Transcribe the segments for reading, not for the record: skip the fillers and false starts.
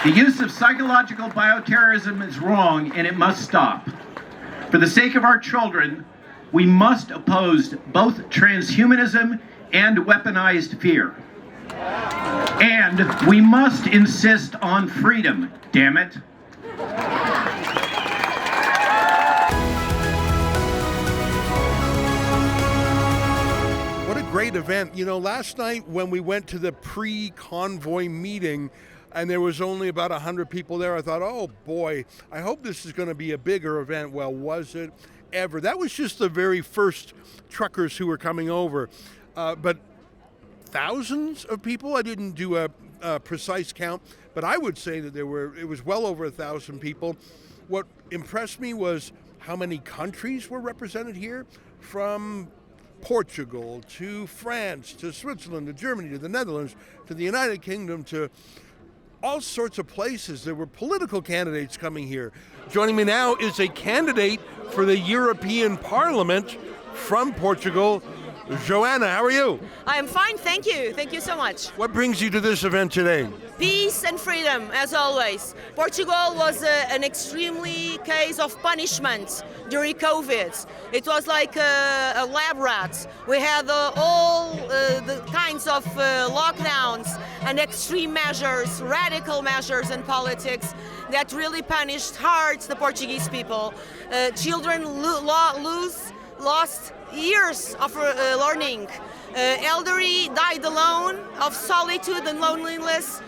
The use of psychological bioterrorism is wrong, and it must stop. For the sake of our children, we must oppose both transhumanism and weaponized fear. And we must insist on freedom, damn it. What a great event. You know, last night when we went to the pre-convoy meeting and there was only about 100 people there, I thought, oh boy, I hope this is going to be a bigger event. Well, was it ever? That was just the very first truckers who were coming over. But thousands of people, I didn't do a precise count, but I would say that it was well over 1,000 people. What impressed me was how many countries were represented here, from Portugal to France to Switzerland to Germany to the Netherlands to the United Kingdom to all sorts of places. There were political candidates coming here. Joining me now is a candidate for the European Parliament from Portugal. Joanna, how are you? I'm fine, thank you. Thank you so much. What brings you to this event today? Peace and freedom, as always. Portugal was an extremely case of punishment during COVID. It was like a lab rat. We had all the kinds of lockdowns and extreme measures, radical measures in politics that really punished hard the Portuguese people. Children lost years of learning. Elderly died alone of solitude and loneliness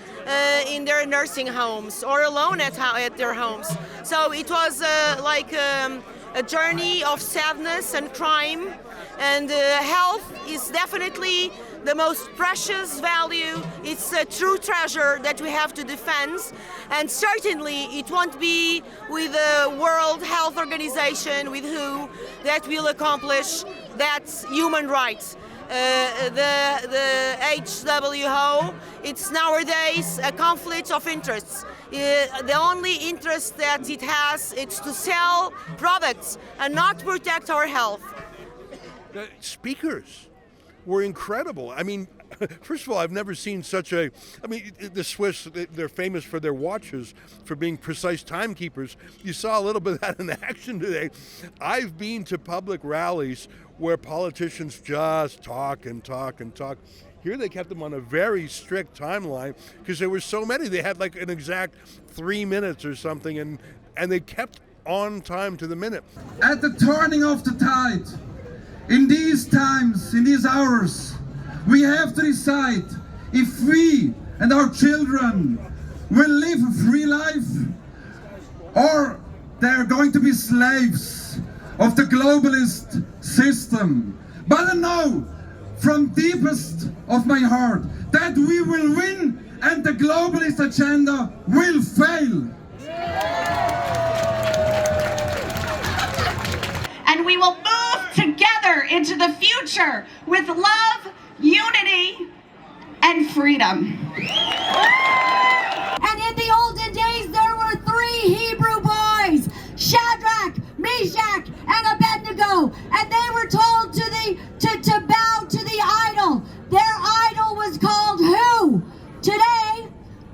in their nursing homes or alone at their homes. So it was like a journey of sadness and crime, and health is definitely the most precious value. It's a true treasure that we have to defend, and certainly it won't be with the World Health Organization with who that will accomplish that human rights. The WHO, it's nowadays a conflict of interests. The only interest that it has is to sell products and not protect our health. The speakers were incredible. I mean, first of all, I've never seen such a, the Swiss, they're famous for their watches, for being precise timekeepers. You saw a little bit of that in action today. I've been to public rallies where politicians just talk and talk and talk. Here they kept them on a very strict timeline because there were so many. They had like an exact 3 minutes or something, and they kept on time to the minute. At the turning of the tide, in these times, in these hours, we have to decide if we and our children will live a free life or they're going to be slaves of the globalist system. But I know from deepest of my heart that we will win and the globalist agenda will fail. And we will move together into the future with love, unity, and freedom. And in the olden days, there were 3 Hebrew boys, Shadrach, Meshach, and Abednego, and they were told to bow to the idol. Their idol was called who? Today,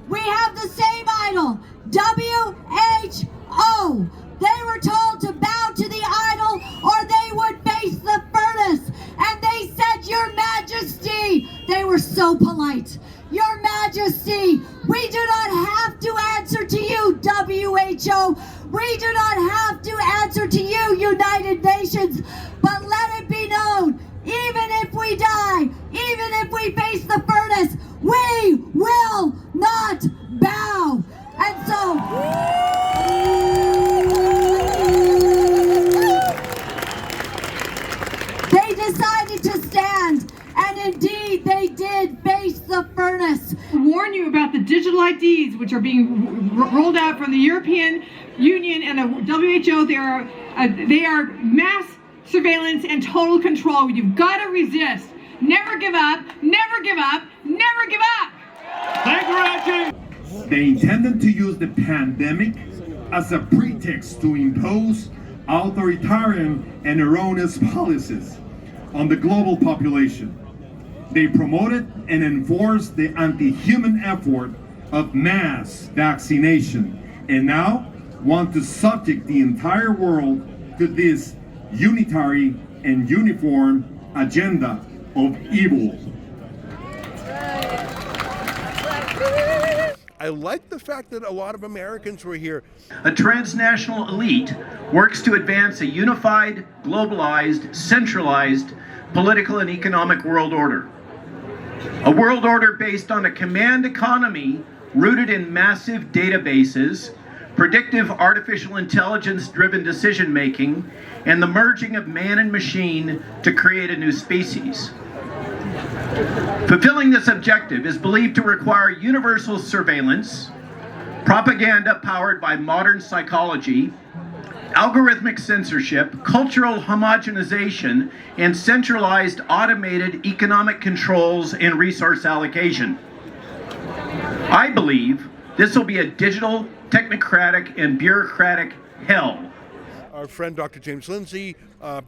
we have the same idol, WHO. They were told to bow to the idol or they would face the furnace. And they said, Your Majesty. They were so polite. Your Majesty, we do not have to answer to you, WHO. We do not have to answer to you, United Nations. But let it be known, even if we die, even if we face the furnace, we will not bow. And so... they decided to stand, and indeed they did face the furnace. Warn you about the digital IDs which are being rolled out from the European Union and the WHO. They are mass surveillance and total control. You've got to resist. Never give up, never give up, never give up. Thank you, Reggie. They intended to use the pandemic as a pretext to impose authoritarian and erroneous policies on the global population. They promoted and enforced the anti-human effort of mass vaccination, and now want to subject the entire world to this unitary and uniform agenda of evil. I like the fact that a lot of Americans were here. A transnational elite works to advance a unified, globalized, centralized political and economic world order. A world order based on a command economy rooted in massive databases, predictive artificial intelligence-driven decision-making, and the merging of man and machine to create a new species. Fulfilling this objective is believed to require universal surveillance, propaganda powered by modern psychology, algorithmic censorship, cultural homogenization, and centralized automated economic controls and resource allocation. I believe this will be a digital, technocratic, and bureaucratic hell. Our friend Dr. James Lindsay,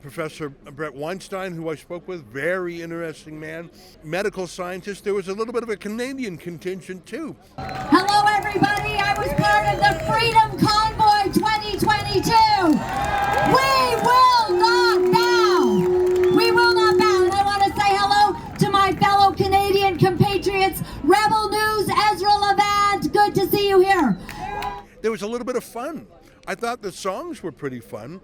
Professor Brett Weinstein, who I spoke with, very interesting man, medical scientist. There was a little bit of a Canadian contingent too. Hello, everybody. I was part of the Freedom Convoy 2022. We will not bow. We will not bow. And I want to say hello to my fellow Canadian compatriots, Rebel News, Ezra Levant. Good to see you here. There was a little bit of fun. I thought the songs were pretty fun.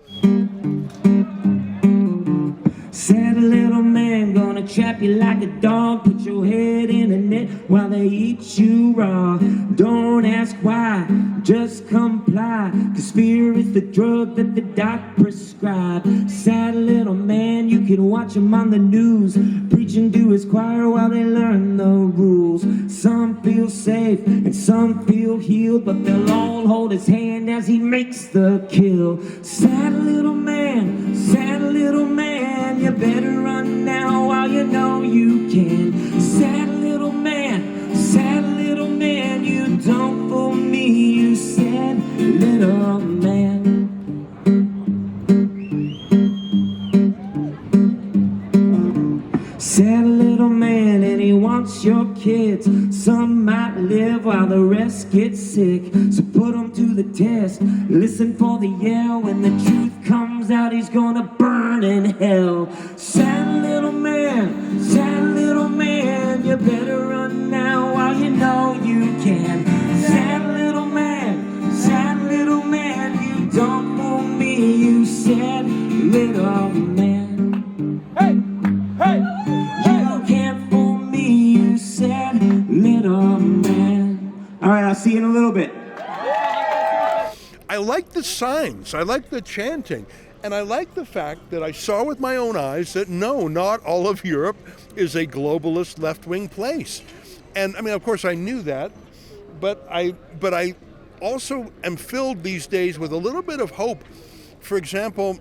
Sad little man gonna trap you like a dog, put your head in a net while they eat you raw. Don't ask why, just comply, 'cause fear is the drug that the doc prescribed. Sad little man, you can watch him on the news, preaching to his choir while they learn the rules. Some feel safe and some feel healed, but they'll all hold his hand as he makes the kill. Sad little man, you better run now while you know you can. Sad little man, you don't fool me, you sad little man. Sad little man, and he wants your kids. Some might live while the rest get sick, so put them to the test. Listen for the yell, when the truth comes out, he's gonna burn in hell. Sad little man, you better run now while you know you can. Sad little man, you don't fool me, you sad little man. Hey, hey! You can't fool me, you sad little man. All right, I'll see you in a little bit. I like the signs, I like the chanting, and I like the fact that I saw with my own eyes that no, not all of Europe is a globalist left-wing place. And I mean, of course I knew that, but I also am filled these days with a little bit of hope. For example,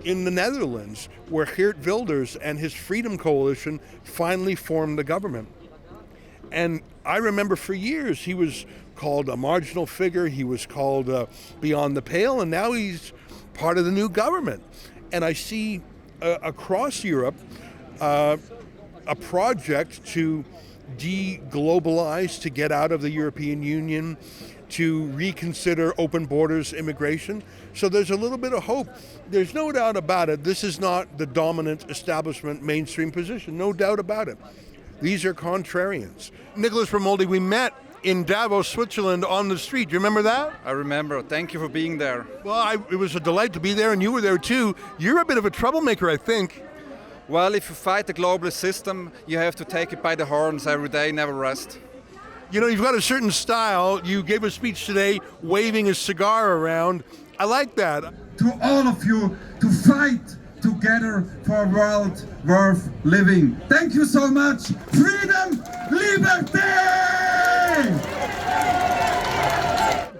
in the Netherlands, where Geert Wilders and his Freedom Coalition finally formed the government. And I remember for years he was called a marginal figure, he was called beyond the pale, and now he's part of the new government. And I see across Europe a project to de-globalize, to get out of the European Union, to reconsider open borders immigration. So there's a little bit of hope. There's no doubt about it. This is not the dominant establishment mainstream position, no doubt about it. These are contrarians. Nicholas Ramoldi, we met in Davos, Switzerland on the street. Do you remember that? I remember. Thank you for being there. Well, it was a delight to be there, and you were there too. You're a bit of a troublemaker, I think. Well, if you fight the globalist system, you have to take it by the horns every day, never rest. You know, you've got a certain style. You gave a speech today waving a cigar around. I like that. To all of you, to fight together for a world worth living. Thank you so much. Freedom, liberty!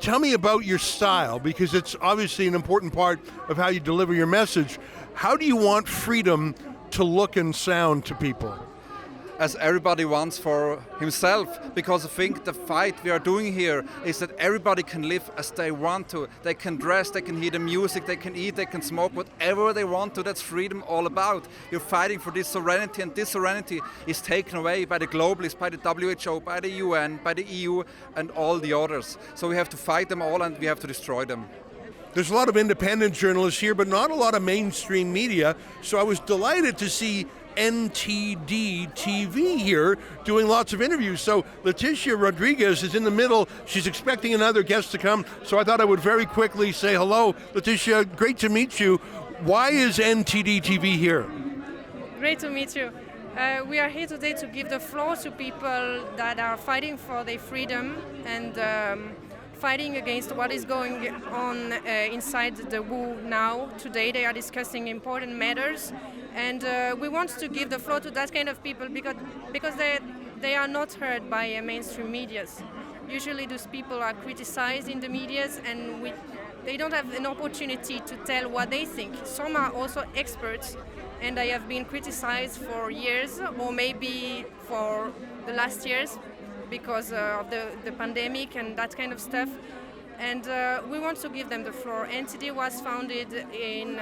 Tell me about your style, because it's obviously an important part of how you deliver your message. How do you want freedom to look and sound to people? as everybody wants for himself, because I think the fight we are doing here is that everybody can live as they want to. They can dress, they can hear the music, they can eat, they can smoke, whatever they want to. That's freedom all about. You're fighting for this serenity, and this serenity is taken away by the globalists, by the WHO, by the UN, by the EU, and all the others. So we have to fight them all, and we have to destroy them. There's a lot of independent journalists here, but not a lot of mainstream media. So I was delighted to see NTD TV here doing lots of interviews. So Leticia Rodriguez is in the middle. She's expecting another guest to come. So I thought I would very quickly say hello. Leticia, great to meet you. Why is NTD TV here? Great to meet you. We are here today to give the floor to people that are fighting for their freedom and fighting against what is going on inside the WHO now. Today they are discussing important matters, and we want to give the floor to that kind of people because they are not heard by mainstream medias. Usually those people are criticized in the medias, and they don't have an opportunity to tell what they think. Some are also experts, and they have been criticized for years, or maybe for the last years, because of the pandemic and that kind of stuff. And we want to give them the floor. NTD was founded in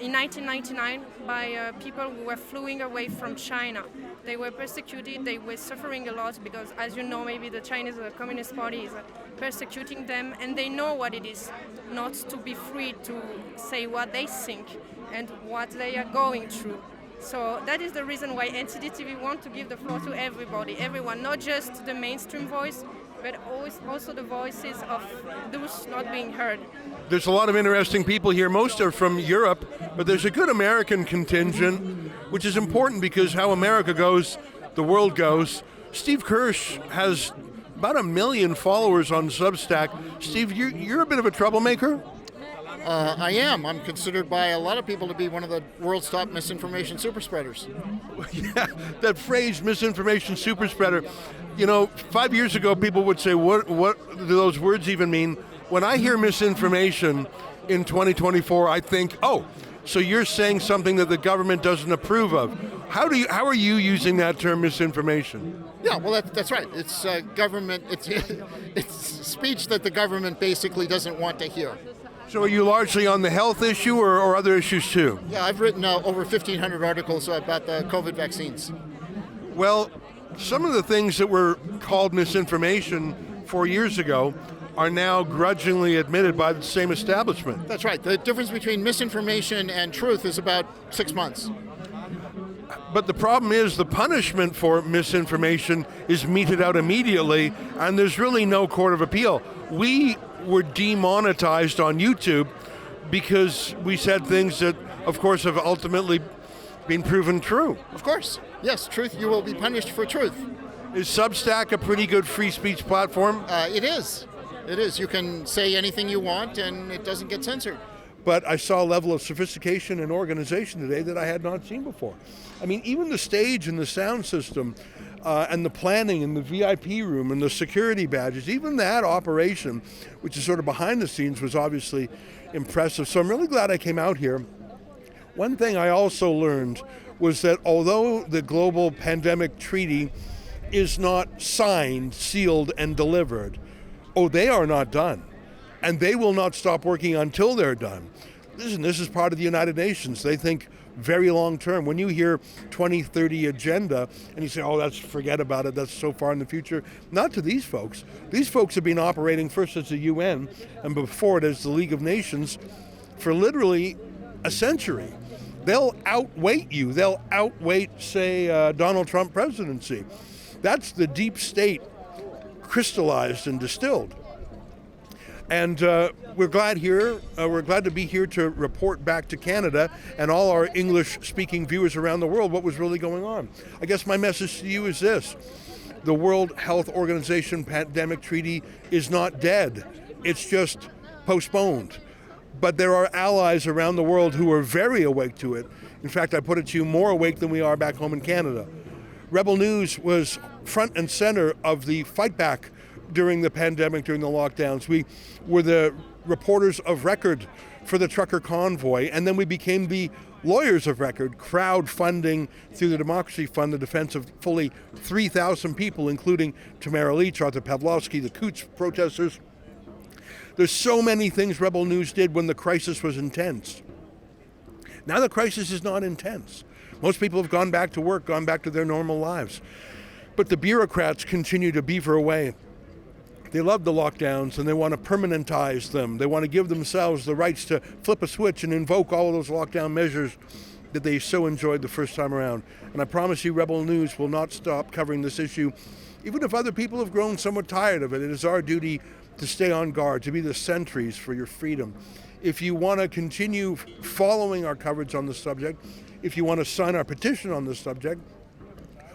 1999 by people who were fleeing away from China. They were persecuted, they were suffering a lot because, as you know, maybe the Chinese Communist Party is persecuting them, and they know what it is not to be free to say what they think and what they are going through. So that is the reason why NTD TV want to give the floor to everybody, everyone, not just the mainstream voice, but also the voices of those not being heard. There's a lot of interesting people here. Most are from Europe, but there's a good American contingent, which is important because how America goes, the world goes. Steve Kirsch has about 1 million followers on Substack. Steve, you're a bit of a troublemaker? I am. I'm considered by a lot of people to be one of the world's top misinformation super spreaders. Yeah, that phrase, misinformation super spreader. You know, 5 years ago, people would say, what do those words even mean? When I hear misinformation in 2024, I think, oh, so you're saying something that the government doesn't approve of. How are you using that term, misinformation? Yeah, well, that's right. It's government. It's speech that the government basically doesn't want to hear. So are you largely on the health issue or other issues too? Yeah, I've written over 1,500 articles about the COVID vaccines. Well, some of the things that were called misinformation 4 years ago are now grudgingly admitted by the same establishment. That's right. The difference between misinformation and truth is about 6 months. But the problem is the punishment for misinformation is meted out immediately, and there's really no court of appeal. We were demonetized on YouTube because we said things that, of course, have ultimately been proven true. Of course. Yes, truth, you will be punished for truth. Is Substack a pretty good free speech platform? It is. It is. You can say anything you want and it doesn't get censored. But I saw a level of sophistication and organization today that I had not seen before. I mean, even the stage and the sound system and the planning and the VIP room and the security badges, even that operation, which is sort of behind the scenes, was obviously impressive. So I'm really glad I came out here. One thing I also learned was that although the global pandemic treaty is not signed, sealed, and delivered, they are not done. And they will not stop working until they're done. Listen, this is part of the United Nations. They think very long term. When you hear 2030 agenda and you say, forget about it, that's so far in the future. Not to these folks. These folks have been operating first as the UN and before it as the League of Nations for literally a century. They'll outweight you. They'll outweight, say, Donald Trump presidency. That's the deep state crystallized and distilled. And we're glad here. We're glad to be here to report back to Canada and all our English-speaking viewers around the world what was really going on. I guess my message to you is this. The World Health Organization pandemic treaty is not dead. It's just postponed. But there are allies around the world who are very awake to it. In fact, I put it to you, more awake than we are back home in Canada. Rebel News was front and center of the fight back during the pandemic, during the lockdowns. We were the reporters of record for the trucker convoy, and then we became the lawyers of record, crowdfunding through the Democracy Fund the defense of fully 3,000 people, including Tamara Leach, Arthur Pavlovsky, the Coots protesters. There's so many things Rebel News did when the crisis was intense. Now the crisis is not intense. Most people have gone back to work, gone back to their normal lives. But the bureaucrats continue to beaver away. They love the lockdowns and they want to permanentize them. They want to give themselves the rights to flip a switch and invoke all of those lockdown measures that they so enjoyed the first time around. And I promise you, Rebel News will not stop covering this issue. Even if other people have grown somewhat tired of it, it is our duty to stay on guard, to be the sentries for your freedom. If you want to continue following our coverage on the subject, if you want to sign our petition on this subject,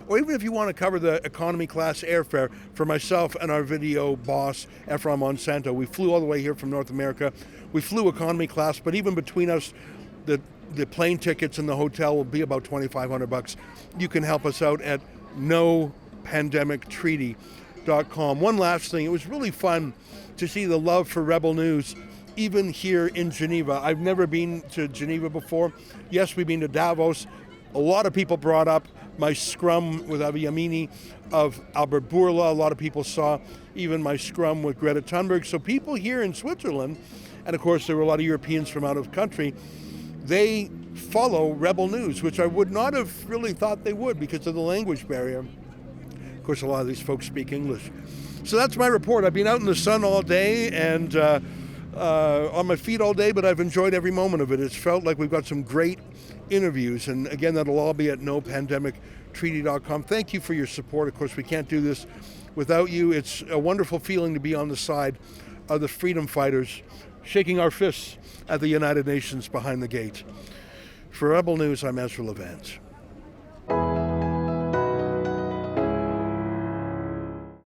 or even if you want to cover the economy class airfare for myself and our video boss, Efraim Monsanto. We flew all the way here from North America. We flew economy class, but even between us, the plane tickets and the hotel will be about $2,500. You can help us out at nopandemictreaty.com. One last thing, it was really fun to see the love for Rebel News even here in Geneva. I've never been to Geneva before. Yes, we've been to Davos. A lot of people brought up my scrum with Avi Yamini of Albert Bourla. A lot of people saw even my scrum with Greta Thunberg. So people here in Switzerland, and of course there were a lot of Europeans from out of country, they follow Rebel News, which I would not have really thought they would because of the language barrier. Of course, a lot of these folks speak English. So that's my report. I've been out in the sun all day and on my feet all day, but I've enjoyed every moment of it. It's felt like we've got some great interviews, and again, that'll all be at nopandemictreaty.com. Thank you for your support. Of course, we can't do this without you. It's a wonderful feeling to be on the side of the freedom fighters, shaking our fists at the United Nations behind the gate. For Rebel News, I'm Ezra Levant.